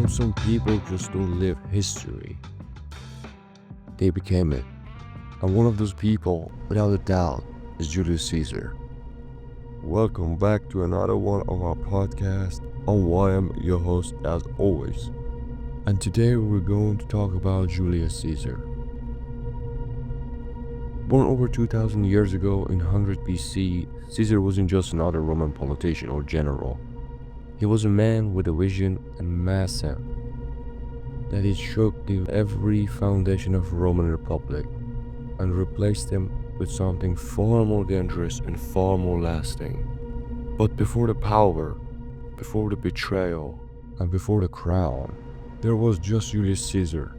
Some people just don't live history, they became it. And one of those people, without a doubt, is Julius Caesar. Welcome back to another one of our podcasts on why I'm your host as always. And today we're going to talk about Julius Caesar. Born over 2000 years ago in 100 BC, Caesar wasn't just another Roman politician or general. He was a man with a vision and massive that he shook every foundation of Roman Republic and replaced them with something far more dangerous and far more lasting. But before the power, before the betrayal, and before the crown, there was just Julius Caesar,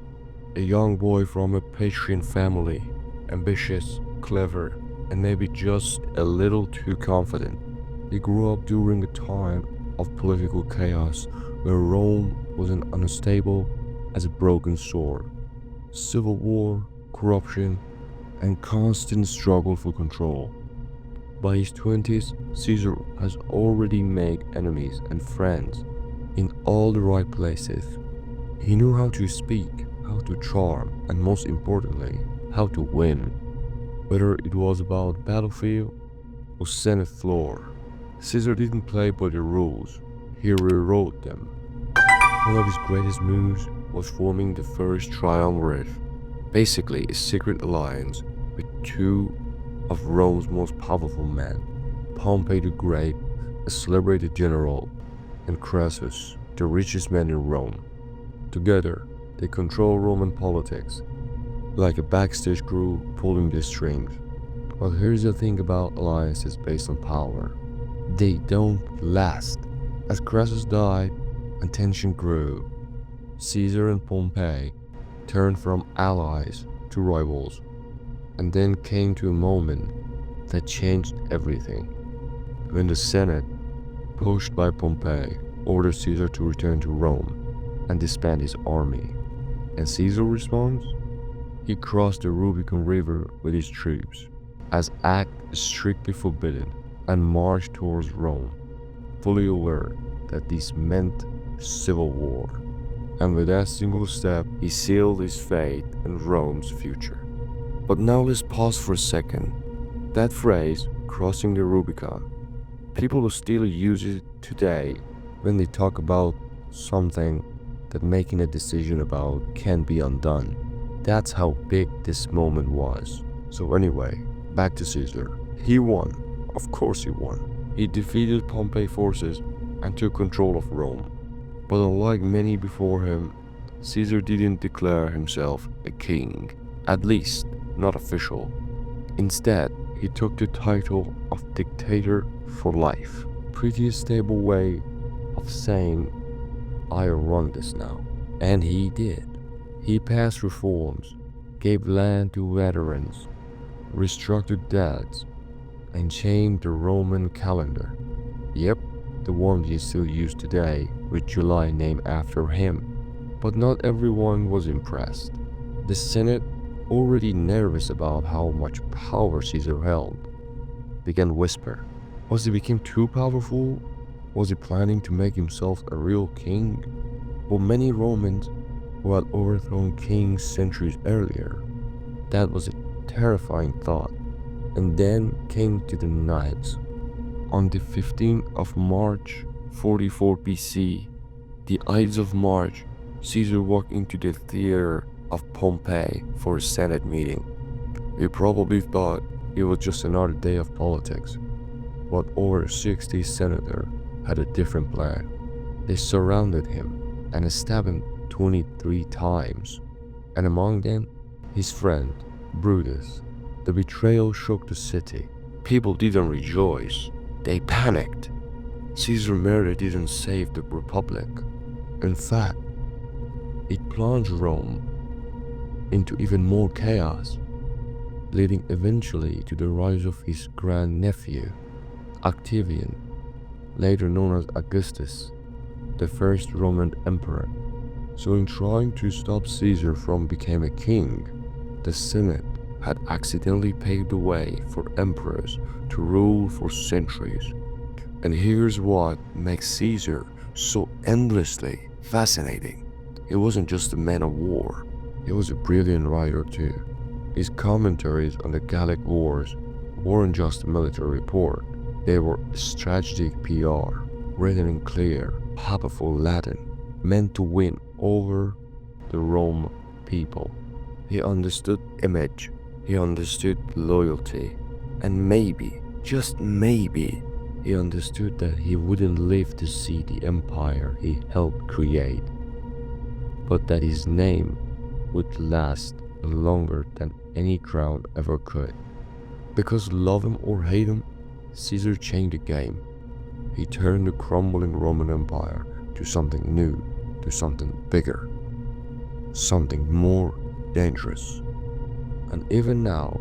a young boy from a patrician family, ambitious, clever, and maybe just a little too confident. He grew up during a time of political chaos where Rome was as unstable as a broken sword. Civil war, corruption, and constant struggle for control. By his 20s, Caesar has already made enemies and friends in all the right places. He knew how to speak, how to charm, and most importantly, how to win. Whether it was about battlefield or Senate floor, Caesar didn't play by the rules, he rewrote them. One of his greatest moves was forming the first triumvirate, basically a secret alliance with two of Rome's most powerful men, Pompey the Great, a celebrated general, and Crassus, the richest man in Rome. Together, they control Roman politics, like a backstage crew pulling the strings. But here's the thing about alliances based on power. They don't last. As Crassus died and tension grew, Caesar and Pompey turned from allies to rivals, and then came to a moment that changed everything. When the Senate, pushed by Pompey, ordered Caesar to return to Rome and disband his army. And Caesar responds? He crossed the Rubicon River with his troops, as act strictly forbidden, and marched towards Rome, fully aware that this meant civil war. And with that single step, he sealed his fate and Rome's future. But now let's pause for a second. That phrase, crossing the Rubicon, people still use it today when they talk about something that making a decision about can be undone. That's how big this moment was. So anyway, back to Caesar. He won. Of course he won. He defeated Pompey's forces and took control of Rome. But unlike many before him, Caesar didn't declare himself a king, at least not official. Instead, he took the title of dictator for life. Pretty stable way of saying, I run this now. And he did. He passed reforms, gave land to veterans, restructured debts, and changed the Roman calendar. Yep, the one we still use today, with July named after him. But not everyone was impressed. The Senate, already nervous about how much power Caesar held, began whisper. Was he become too powerful? Was he planning to make himself a real king? For many Romans who had overthrown kings centuries earlier, that was a terrifying thought. And then came to the knights. On the 15th of March, 44 BC, the Ides of March, Caesar walked into the theater of Pompey for a Senate meeting. He probably thought it was just another day of politics, but over 60 senators had a different plan. They surrounded him and stabbed him 23 times, and among them, his friend, Brutus. The betrayal shook the city. People didn't rejoice, they panicked. Caesar's murder didn't save the Republic. In fact, it plunged Rome into even more chaos, leading eventually to the rise of his grandnephew, Octavian, later known as Augustus, the first Roman emperor. So in trying to stop Caesar from becoming a king, the Senate had accidentally paved the way for emperors to rule for centuries. And here's what makes Caesar so endlessly fascinating. He wasn't just a man of war, he was a brilliant writer too. His commentaries on the Gallic Wars weren't just a military report, they were strategic PR, written in clear, powerful Latin, meant to win over the Rome people. He understood image, he understood loyalty, and maybe, just maybe, he understood that he wouldn't live to see the empire he helped create, but that his name would last longer than any crown ever could. Because love him or hate him, Caesar changed the game. He turned the crumbling Roman Empire to something new, to something bigger, something more dangerous. And even now,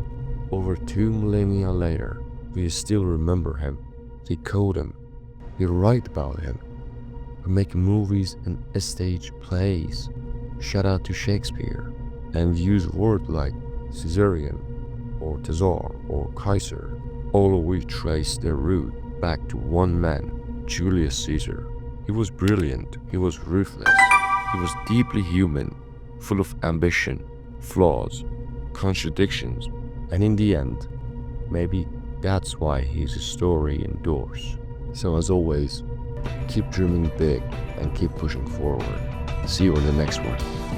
over 2 millennia later, we still remember him. We quote him, we write about him, we make movies and stage plays. Shout out to Shakespeare, and use words like Caesarian, or Caesar, or Kaiser, all of which trace their root back to one man, Julius Caesar. He was brilliant, he was ruthless, he was deeply human, full of ambition, flaws, contradictions, and in the end, maybe that's why his story endures. So as always, keep dreaming big and keep pushing forward. See you in the next one.